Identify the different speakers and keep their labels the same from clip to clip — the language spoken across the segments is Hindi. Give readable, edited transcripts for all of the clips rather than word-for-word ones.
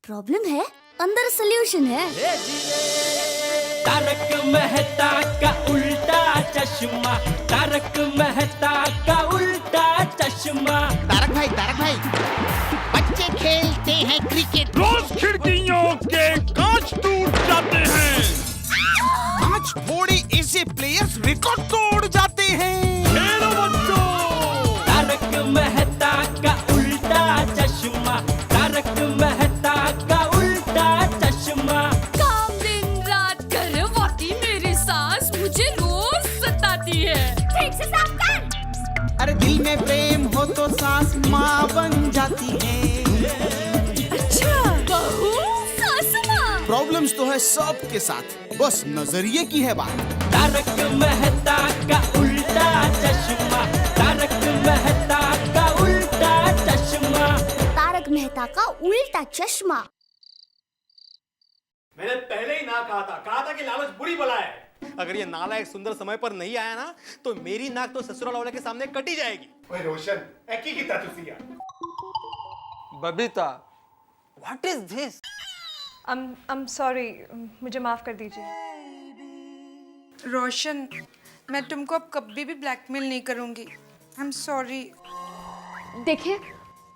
Speaker 1: प्रॉब्लम है, अंदर सोल्यूशन है।
Speaker 2: तारक मेहता का उल्टा चश्मा, तारक मेहता का उल्टा चश्मा।
Speaker 3: तारक भाई बच्चे खेलते हैं क्रिकेट,
Speaker 4: रोज खिड़कियों के कांच टूट जाते हैं,
Speaker 3: आज थोड़े ऐसे प्लेयर्स रिकॉर्ड तोड़ जाते हैं।
Speaker 4: खेलो बच्चों।
Speaker 2: तारक मेहता का उल्टा चश्मा, तारक मेहता का उल्टा चश्मा।
Speaker 5: काम दिन रात करवाती मेरी सास मुझे रोज सताती है। ठीक से साफ कर।
Speaker 3: अरे दिल में प्रेम हो तो सास माँ बन जाती है।
Speaker 5: अच्छा, बहू सास माँ।
Speaker 3: प्रॉब्लम्स तो है सबके साथ, बस नजरिए की है बात।
Speaker 2: तारक मेहता का उल्टा चश्मा, तारक मेहता का उल्टा चश्मा।
Speaker 1: तारक मेहता का उल्टा चश्मा।
Speaker 6: मैंने पहले ही ना कहा था कि लालच बुरी बला है। अगर ये नालायक सुंदर समय पर नहीं आया ना, तो मेरी नाक तो ससुराल वाले के सामने कटी जाएगी।
Speaker 7: ओए रोशन, एकी की तातुसिया।
Speaker 8: Babita, what is this?
Speaker 9: I'm sorry, मुझे माफ कर दीजिए।
Speaker 10: रोशन, मैं तुमको अब कभी भी ब्लैकमेल नहीं करूंगी। I am sorry.
Speaker 9: देखिए,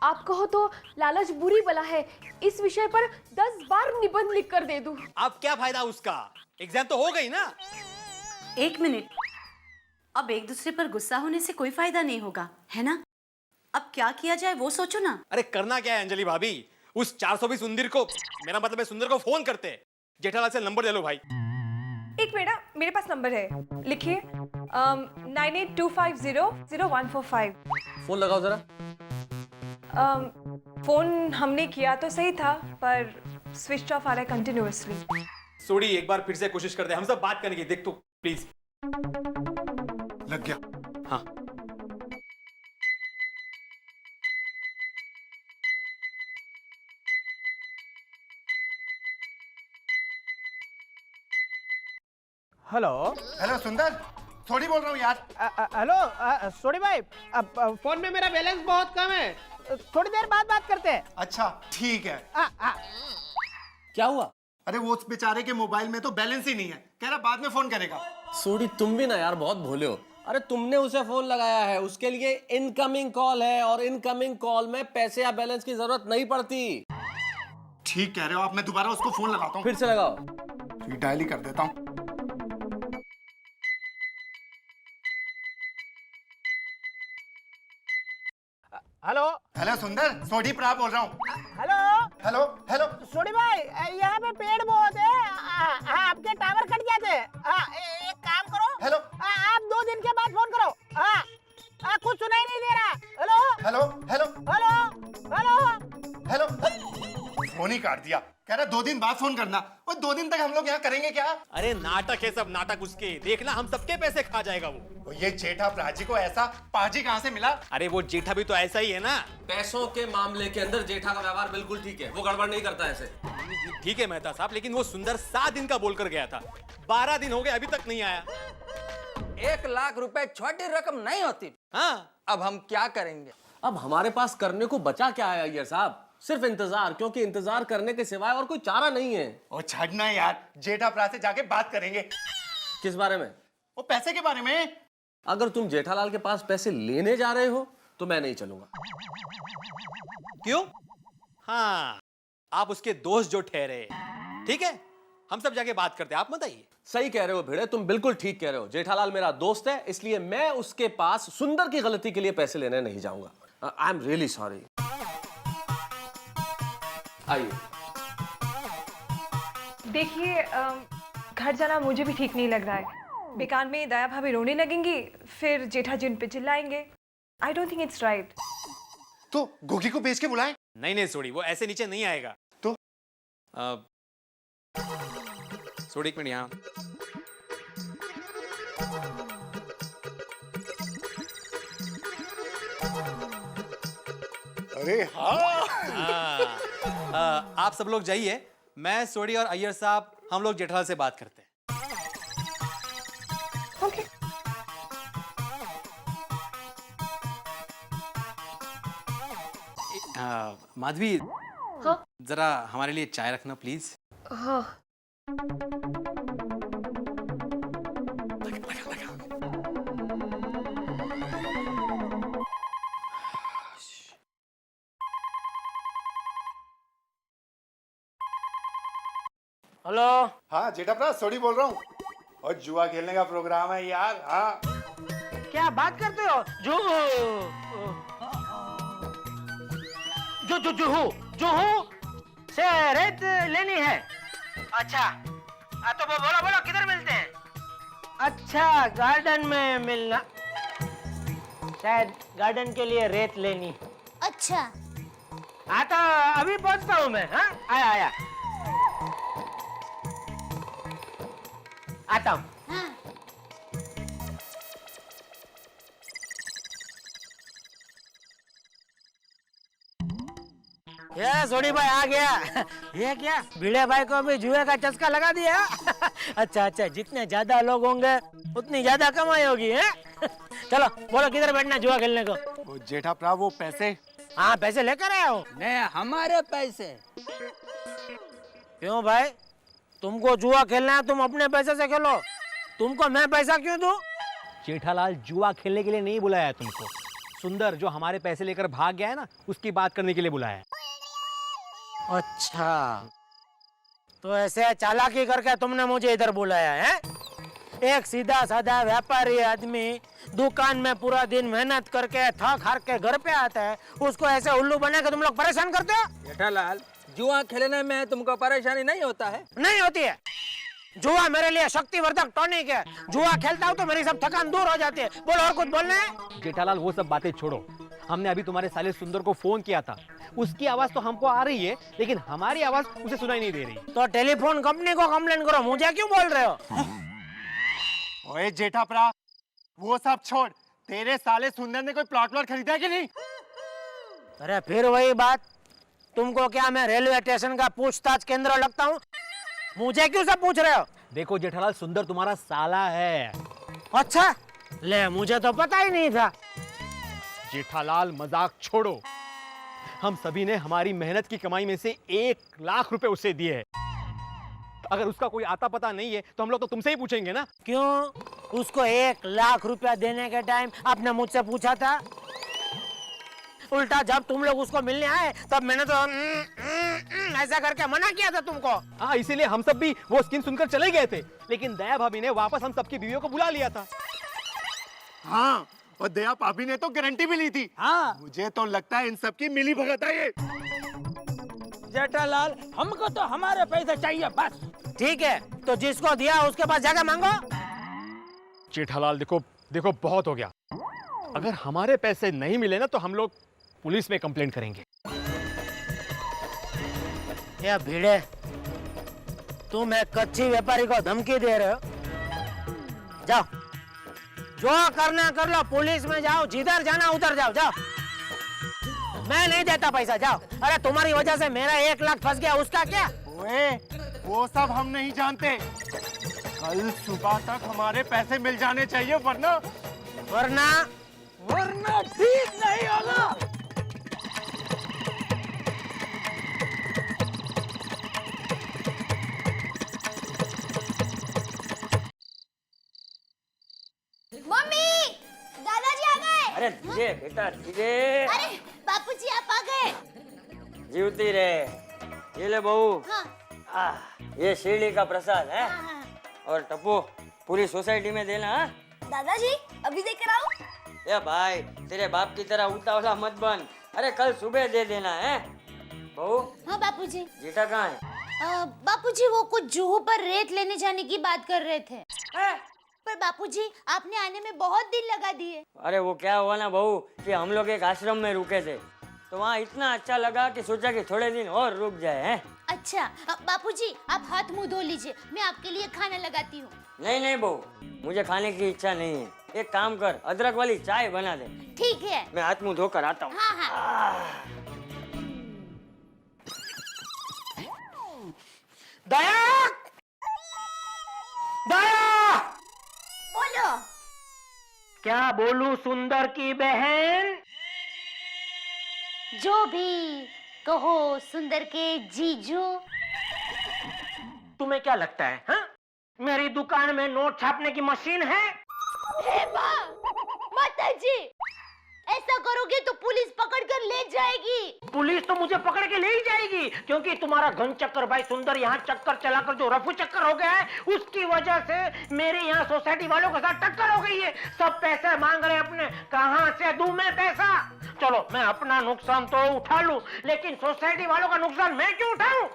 Speaker 9: आप कहो तो लालच बुरी बला है, इस विषय पर 10 बार निबंध लिख कर दे दूं।
Speaker 6: अब क्या फायदा उसका? एग्जाम तो हो गई ना।
Speaker 11: एक मिनट, अब एक दूसरे पर गुस्सा होने से कोई फायदा नहीं होगा, है ना? अब क्या किया जाए वो सोचो ना।
Speaker 6: अरे करना क्या है अंजलि भाभी, उस 420 सुंदर को, मेरा मतलब है सुंदर को फोन करते हैं। जेठालाल से नंबर ले लो भाई।
Speaker 9: एक मिनट, मेरे पास नंबर है, लिखिए 9825000145।
Speaker 8: फोन लगाओ जरा।
Speaker 9: फोन हमने किया तो सही था, पर स्विच ऑफ आ रहा है कंटिन्यूअसली।
Speaker 6: सोडी, एक बार फिर से कोशिश करते हैं, हम सब बात करेंगे। देख तो प्लीज।
Speaker 7: लग गया।
Speaker 6: हाँ,
Speaker 8: हेलो
Speaker 7: हेलो सुंदर, थोड़ी बोल रहा हूँ यार।
Speaker 8: हेलो सोडी भाई, फोन में मेरा बैलेंस बहुत कम है, थोड़ी देर बाद बात करते हैं।
Speaker 7: अच्छा ठीक है।
Speaker 8: क्या हुआ?
Speaker 7: अरे वो उस बेचारे के मोबाइल में तो बैलेंस ही नहीं है, कह रहा बाद में फोन करेगा।
Speaker 8: सोडी, तुम भी ना यार बहुत भोले हो। अरे तुमने उसे फोन लगाया है, उसके लिए इनकमिंग कॉल है, और इनकमिंग कॉल में पैसे या बैलेंस की जरूरत नहीं पड़ती।
Speaker 7: ठीक कह रहे हो आप, मैं दोबारा उसको फोन लगाता हूँ।
Speaker 8: फिर से लगाओ।
Speaker 7: ठीक, डायल ही कर देता हूँ।
Speaker 8: हेलो
Speaker 7: हेलो सुंदर, सोडी प्रा बोल रहा हूँ।
Speaker 8: Hello
Speaker 7: hello hello.
Speaker 8: सोडी भाई, यहाँ पे पेड़ बहुत है, आपके टावर कट जाते हैं। एक काम करो,
Speaker 7: हेलो
Speaker 8: आप 2 दिन के बाद फोन करो। कुछ सुनाई नहीं दे रहा। Hello
Speaker 7: hello hello
Speaker 8: hello hello
Speaker 7: hello. Phone ही काट दिया, कह रहा 2 दिन बाद फोन करना। वो 2 दिन तक हम लोग यहाँ करेंगे क्या?
Speaker 6: अरे नाटक है सब, नाटक उसके। देखना हम सबके पैसे खा जाएगा वो।
Speaker 7: ये जेठा प्राजी को ऐसा पाजी कहाँ से मिला?
Speaker 6: अरे वो जेठा भी तो ऐसा ही है ना।
Speaker 8: पैसों के मामले के अंदर जेठा का व्यवहार बिल्कुल ठीक है, वो गड़बड़ नहीं करता ऐसे।
Speaker 6: ठीक है मेहता साहब, लेकिन वो सुंदर 7 दिन का बोलकर गया था, 12 दिन हो गए अभी तक नहीं आया।
Speaker 8: 1 लाख रुपए छोटी रकम नहीं होती।
Speaker 6: हाँ,
Speaker 8: अब हम क्या करेंगे? अब हमारे पास करने को बचा क्या है अय्यर साहब? सिर्फ इंतजार, क्योंकि इंतजार करने के सिवाय और कोई चारा नहीं है।
Speaker 7: और छड़ना यार, जेठा प्रा से जाके बात करेंगे।
Speaker 8: किस बारे में?
Speaker 7: वो पैसे के बारे में।
Speaker 8: अगर तुम जेठालाल के पास पैसे लेने जा रहे हो तो मैं नहीं चलूंगा।
Speaker 6: क्यों? हाँ, आप उसके दोस्त जो ठहरे। ठीक है, हम सब जाके बात करते हैं, आप मत आइए।
Speaker 8: सही कह रहे हो भिड़े, तुम बिल्कुल ठीक कह रहे हो। जेठालाल मेरा दोस्त है, इसलिए मैं उसके पास सुंदर की गलती के लिए पैसे लेने नहीं जाऊंगा। I am really sorry. आइए।
Speaker 9: देखिए, घर जाना मुझे भी ठीक नहीं लग रहा है। बेकार में दया भाभी रोने लगेंगी, फिर जेठा जिन पे चिल्लाएंगे। I don't think it's right.
Speaker 7: तो गोगी को बेच के बुलाएं।
Speaker 6: नहीं नहीं सोडी, वो ऐसे नीचे नहीं आएगा।
Speaker 7: तो
Speaker 6: सोडी, 1 मिनट यहाँ।
Speaker 7: अरे हाँ।
Speaker 6: आप सब लोग जाइए, मैं सोडी और अय्यर साहब हम लोग जेठालाल से बात करते हैं।
Speaker 9: ओके।
Speaker 6: माधवी,
Speaker 9: हाँ?
Speaker 6: जरा हमारे लिए चाय रखना प्लीज।
Speaker 9: हाँ।
Speaker 8: हेलो।
Speaker 7: हाँ जेठाप्रा सोडी बोल रहा हूँ। और जुआ खेलने का प्रोग्राम है यार। हाँ
Speaker 8: क्या बात करते हो? जुहू से रेत लेनी है। अच्छा तो वो बोलो किधर मिलते हैं? अच्छा गार्डन में मिलना, शायद गार्डन के लिए रेत लेनी।
Speaker 1: अच्छा
Speaker 8: हाँ तो अभी पहुंचता हूँ मैं। हाँ आया आता हूँ। ये सोडी भाई आ गया। ये क्या भिड़े भाई को भी जुए का चस्का लगा दिया? अच्छा जितने ज्यादा लोग होंगे उतनी ज्यादा कमाई होगी है? चलो बोलो किधर बैठना जुआ खेलने को?
Speaker 7: वो जेठाप्रा वो पैसे।
Speaker 8: हाँ पैसे लेकर आया हो?
Speaker 2: नहीं हमारे पैसे।
Speaker 8: क्यों भाई, तुमको जुआ खेलना है तुम अपने पैसे से खेलो, तुमको मैं पैसा क्यों दूं?
Speaker 6: जेठालाल जुआ खेलने के लिए नहीं बुलाया तुमको, सुंदर जो हमारे पैसे लेकर भाग गया है ना, उसकी बात करने के लिए बुलाया है।
Speaker 8: अच्छा तो ऐसे चालाकी करके तुमने मुझे इधर बुलाया है? एक सीधा साधा व्यापारी आदमी दुकान में पूरा दिन मेहनत करके थक हार के घर पे आता है, उसको ऐसे उल्लू बना के तुम लोग परेशान करते हो?
Speaker 2: जेठालाल जुआ खेलने में तुमको परेशानी नहीं होता है?
Speaker 8: नहीं होती है। जुआ मेरे लिए शक्तिवर्धक टॉनिक है। जुआ खेलता हूँ तो मेरी सब थकान दूर हो जाती है। बोलो और कुछ बोलना है?
Speaker 6: जेठालाल वो सब बातें छोड़ो, हमने अभी तुम्हारे साले सुंदर को फोन किया था, उसकी आवाज तो हमको आ रही है लेकिन हमारी आवाज उसे सुनाई नहीं दे रही।
Speaker 8: तो टेलीफोन कंपनी को कंप्लेन करो, मुझे क्यों बोल रहे हो?
Speaker 7: ओए जेठाप्रा वो सब छोड़, तेरे साले सुंदर ने कोई प्लॉट खरीदा है कि नहीं?
Speaker 8: अरे फिर वही बात, तुमको क्या मैं रेलवे स्टेशन का पूछताछ केंद्र लगता हूँ? मुझे क्यों सब पूछ रहे हो?
Speaker 6: देखो जेठालाल सुंदर तुम्हारा साला है।
Speaker 8: अच्छा ले, मुझे तो पता ही नहीं था।
Speaker 6: जेठालाल मजाक छोड़ो, हम सभी ने हमारी मेहनत की कमाई में से 1 लाख रुपए उसे दिए हैं। अगर उसका कोई आता पता नहीं है तो हम लोग तो तुमसे ही पूछेंगे ना।
Speaker 8: क्यों? उसको 1 लाख रुपया देने के टाइम आपने मुझसे पूछा था? उल्टा जब तुम लोग उसको मिलने आए तब मैंने तो ऐसा करके मना किया था तुमको।
Speaker 6: हाँ इसीलिए हम सब भी वो स्कीम सुनकर चले गए थे, लेकिन दया भाभी ने वापस हम सबकी बीवियों को बुला लिया था।
Speaker 7: हाँ और दया भाभी ने तो गारंटी भी ली थी।
Speaker 2: हाँ
Speaker 7: मुझे तो लगता है इन सबकी मिली भगत है ये।
Speaker 2: जेठालाल हमको तो हमारे पैसे चाहिए बस।
Speaker 8: ठीक है तो जिसको दिया उसके पास जाकर मांगो।
Speaker 6: जेठालाल देखो बहुत हो गया, अगर हमारे पैसे नहीं मिले ना तो हम लोग पुलिस में कंप्लेंट करेंगे।
Speaker 8: ये भिड़े, तुम एक कच्ची व्यापारी को धमकी दे रहे हो? जाओ जो करना कर लो, पुलिस में जाओ, जिधर जाना उधर जाओ। मैं नहीं देता पैसा, जाओ। अरे तुम्हारी वजह से मेरा 1 लाख फंस गया, उसका क्या?
Speaker 7: ओए वो सब हम नहीं जानते, कल सुबह तक हमारे पैसे मिल जाने चाहिए वरना
Speaker 2: ठीक नहीं होगा।
Speaker 1: मम्मी दादाजी आ गए।
Speaker 2: अरे धीरे बेटा धीरे।
Speaker 1: अरे बापूजी आप आ गए।
Speaker 2: जीवती रे, ये ले बहू।
Speaker 1: हाँ
Speaker 2: ये शिरडी का प्रसाद है।
Speaker 1: हाँ।
Speaker 2: और टप्पू पूरी सोसाइटी में देना। हाँ?
Speaker 1: दादाजी अभी देकर आओ।
Speaker 2: ए भाई तेरे बाप की तरह उतावला मत बन, अरे कल सुबह दे देना है। बहू
Speaker 1: हाँ बापूजी।
Speaker 2: जीठा कहाँ है?
Speaker 1: बापूजी वो कुछ जुहू पर रेत लेने जाने की बात कर रहे थे। पर बापूजी आपने आने में बहुत दिन लगा दिए।
Speaker 2: अरे वो क्या हुआ ना बहू कि हम लोग एक आश्रम में रुके थे, तो वहाँ इतना अच्छा लगा कि सोचा कि थोड़े दिन और रुक जाए हैं।
Speaker 1: अच्छा बापूजी आप हाथ मुंह धो लीजिए, मैं आपके लिए खाना लगाती हूँ।
Speaker 2: नहीं बहू, मुझे खाने की इच्छा नहीं है। एक काम कर, अदरक वाली चाय बना दे।
Speaker 1: ठीक है।
Speaker 2: मैं हाथ मुंह धोकर आता हूँ।
Speaker 1: हाँ।
Speaker 8: दया, दया,
Speaker 1: बोलो।
Speaker 8: क्या बोलूं सुंदर की बहन?
Speaker 1: जो भी कहो सुंदर के जीजू।
Speaker 8: तुम्हें क्या लगता है हाँ? मेरी दुकान में नोट छापने की मशीन है?
Speaker 1: हे माँ, माता जी, ऐसा करोगे तो पुलिस पकड़ कर ले जाएगी।
Speaker 8: पुलिस तो मुझे पकड़ के ले ही जाएगी, क्योंकि तुम्हारा घन चक्कर भाई सुंदर यहाँ चक्कर चलाकर जो रफू चक्कर हो गया है, उसकी वजह से मेरे यहाँ सोसाइटी वालों के साथ टक्कर हो गई है। सब पैसे मांग रहे अपने, कहाँ से दूं मैं पैसा? चलो मैं अपना नुकसान तो उठा लूं, लेकिन सोसाइटी वालों का नुकसान मैं क्यों उठाऊं?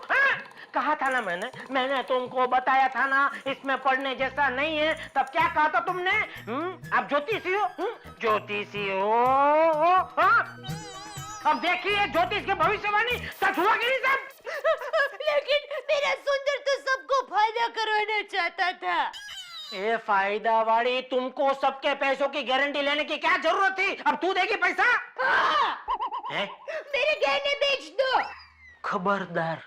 Speaker 8: कहा था ना मैंने तुमको बताया था ना इसमें पढ़ने जैसा नहीं है। तब क्या कहा था तुमने? आप ज्योतिषी हो? ज्योतिषी हो? अब देखिए ज्योतिष की भविष्यवाणी सच हुआ कि नहीं सब?
Speaker 1: लेकिन मेरा सुंदर तो सबको फायदा करवाना चाहता था।
Speaker 8: ये फायदा वाली, तुमको सबके पैसों की गारंटी लेने की क्या जरूरत थी? अब तू देगी पैसा?
Speaker 1: हाँ। मेरे गहने बेच दो।
Speaker 8: खबरदार,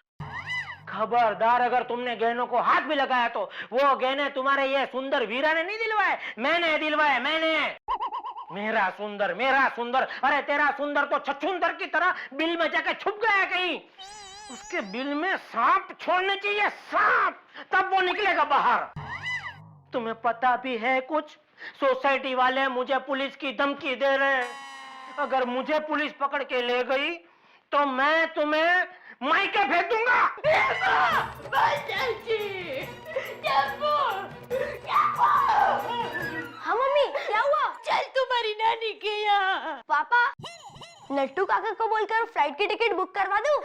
Speaker 8: खबरदार, अगर तुमने गहनों को हाथ भी लगाया तो वो गहने तुम्हारे ये सुंदर वीरा ने नहीं दिलवाए, मैंने दिलवाए, मैंने। मेरा सुंदर, अरे तेरा सुंदर तो छछूंदर की तरह बिल में जाके छुप गया कहीं। उसके बिल में सांप छोड़ने चाहिए, सांप, तब वो निकलेगा बाहर। तुम्हें पता भी है कुछ? सोसाइटी वाले मुझे पुलिस की धमकी दे रहे हैं। अगर मुझे पुलिस पकड़ के ले गई तो मैं तुम्हें मायके भेज दूंगा।
Speaker 1: हाँ मम्मी, क्या हुआ? चल तुम्हारी नानी के यहाँ। पापा, नट्टू काका को बोलकर फ्लाइट की टिकट बुक करवा दूं?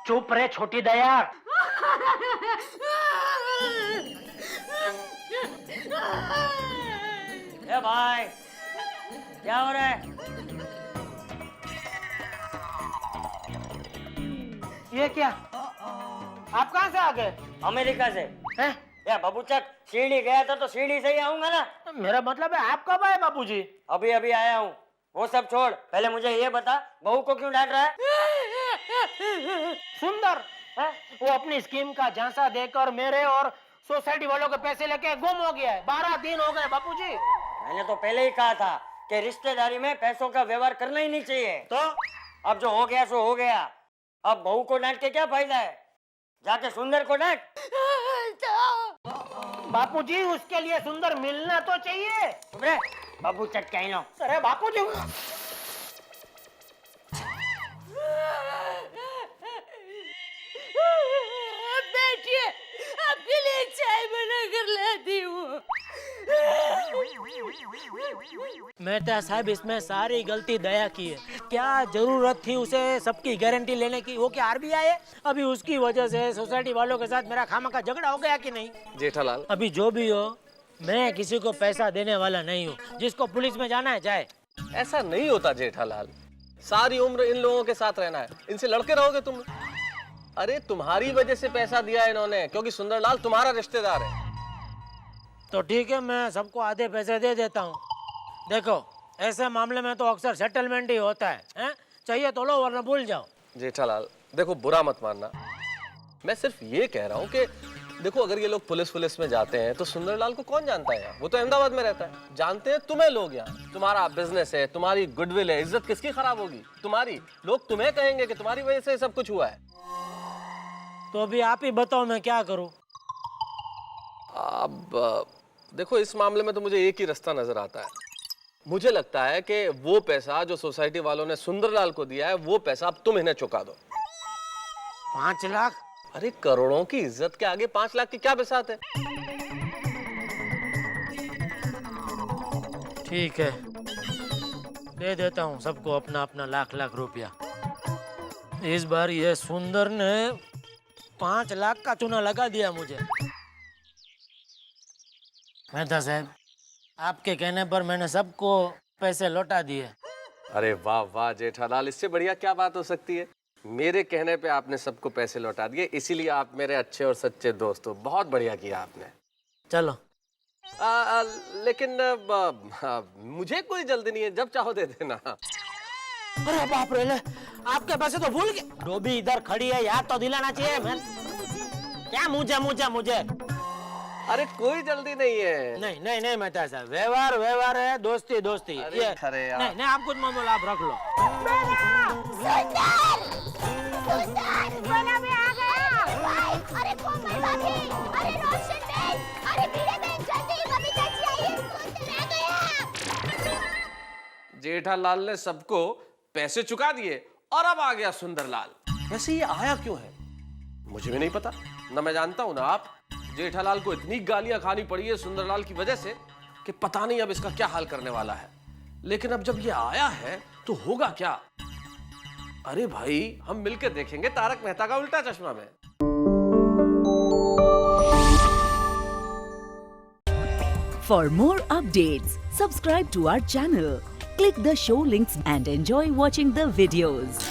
Speaker 8: चुप रहे छोटी दया।
Speaker 2: ए भाई, क्या हो रहा है?
Speaker 8: ये क्या? आप कहाँ से आ गए?
Speaker 2: अमेरिका से।
Speaker 8: हैं?
Speaker 2: या बाबूचक, सीढ़ी गया था तो सीढ़ी से ही आऊंगा ना।
Speaker 8: मेरा मतलब है आप कब आए बाबूजी?
Speaker 2: अभी अभी आया हूँ। वो सब छोड़, पहले मुझे ये बता, बहू को क्यों डांट रहा है?
Speaker 8: सुंदर है? वो अपनी स्कीम का झांसा देकर मेरे और सोसाइटी वालों के पैसे लेके गुम हो गया है। 12 दिन हो गए बाबूजी।
Speaker 2: मैंने तो पहले ही कहा था कि रिश्तेदारी में पैसों का व्यवहार करना ही नहीं चाहिए।
Speaker 8: तो
Speaker 2: अब जो हो गया सो हो गया। अब बहू को डांट के क्या फायदा है? जाके सुंदर को डांट।
Speaker 8: बापूजी, उसके लिए सुंदर मिलना तो चाहिए।
Speaker 2: चुप रहे, बाबू चट के लो।
Speaker 8: अरे बापूजी,
Speaker 1: बैठिए, आपके लिए चाय बना कर लाती हूँ।
Speaker 8: मेहता साहब, इसमें सारी गलती दया की है। क्या जरूरत थी उसे सबकी गारंटी लेने की? वो क्या आरबीआई है? अभी उसकी वजह से सोसाइटी वालों के साथ मेरा खामा का झगड़ा हो गया कि नहीं?
Speaker 6: जेठालाल,
Speaker 8: अभी जो भी हो, मैं किसी को पैसा देने वाला नहीं हूँ। जिसको पुलिस में जाना है जाए।
Speaker 6: ऐसा नहीं होता जेठालाल। सारी उम्र इन लोगों के साथ रहना है, इनसे लड़के रहोगे तुम? अरे तुम्हारी वजह से पैसा दिया इन्होंने, क्योंकि सुंदरलाल तुम्हारा रिश्तेदार है।
Speaker 8: तो ठीक है, मैं सबको आधे पैसे दे देता हूँ। देखो, ऐसे मामले में तो अक्सर सेटलमेंट ही होता है, हैं? चाहिए तो लो, वरना भूल जाओ।
Speaker 6: जेठालाल देखो, बुरा मत मानना, मैं सिर्फ ये कह रहा हूँ कि देखो, अगर ये लोग पुलिस में जाते हैं तो सुंदरलाल को कौन जानता है यहाँ? वो तो अहमदाबाद में रहता है। जानते हैं तुम्हें लोग यहाँ, तुम्हारा बिजनेस है, तुम्हारी गुडविल है, इज्जत किसकी खराब होगी? तुम्हारी। लोग तुम्हें कहेंगे कि तुम्हारी वजह से सब कुछ हुआ है।
Speaker 8: तो अभी आप ही बताओ, मैं क्या करूँ?
Speaker 6: अब देखो, इस मामले में तो मुझे एक ही रास्ता नजर आता है। मुझे लगता है कि वो पैसा जो सोसाइटी वालों ने सुंदरलाल को दिया है, वो पैसा अब तुम इन्हें चुका दो।
Speaker 8: 5 लाख?
Speaker 6: अरे करोड़ों की इज्जत के आगे 5 लाख की क्या बिसात है?
Speaker 8: ठीक है, दे देता हूँ सबको अपना अपना लाख रुपया। इस बार ये सुंदर ने 5 लाख का चूना लगा दिया मुझे। मेहता साहब, आपके कहने पर मैंने सबको पैसे लौटा दिए।
Speaker 6: अरे वाह वाह जेठालाल, इससे बढ़िया क्या बात हो सकती है? मेरे कहने पे आपने सबको पैसे लौटा दिए, इसीलिए आप मेरे अच्छे और सच्चे दोस्त हो। बहुत बढ़िया किया आपने।
Speaker 8: चलो।
Speaker 6: लेकिन मुझे कोई जल्दी नहीं है, जब चाहो दे देना।
Speaker 8: अरे बाप रे, आपके पैसे तो भूल गए। डोबी इधर खड़ी है, याद तो दिलाना चाहिए। मैं क्या मुझे
Speaker 6: अरे कोई जल्दी नहीं है।
Speaker 8: नहीं मेहता साहब, व्यवहार है, दोस्ती।
Speaker 6: अरे
Speaker 8: ये नहीं, आप कुछ मत बोलो, आप रख लो।
Speaker 1: सुंदर सुंदर बना में आ गया। अरे कोमल भाभी, अरे रोशन बहन, अरे भिड़े बहन, जल्दी मम्मी चाची आइए, सुंदर आ गया।
Speaker 12: जेठालाल ने सबको पैसे चुका दिए और अब आ गया सुंदरलाल। वैसे ये आया क्यों है मुझे भी नहीं पता, ना मैं जानता हूं ना आप। जेठालाल को इतनी गालियां खानी पड़ी है सुंदरलाल की वजह से कि पता नहीं अब इसका क्या हाल करने वाला है। लेकिन अब जब ये आया है तो होगा क्या? अरे भाई, हम मिलकर देखेंगे तारक मेहता का उल्टा चश्मा में।
Speaker 13: For more updates, subscribe to our channel, click the show links and enjoy watching the videos.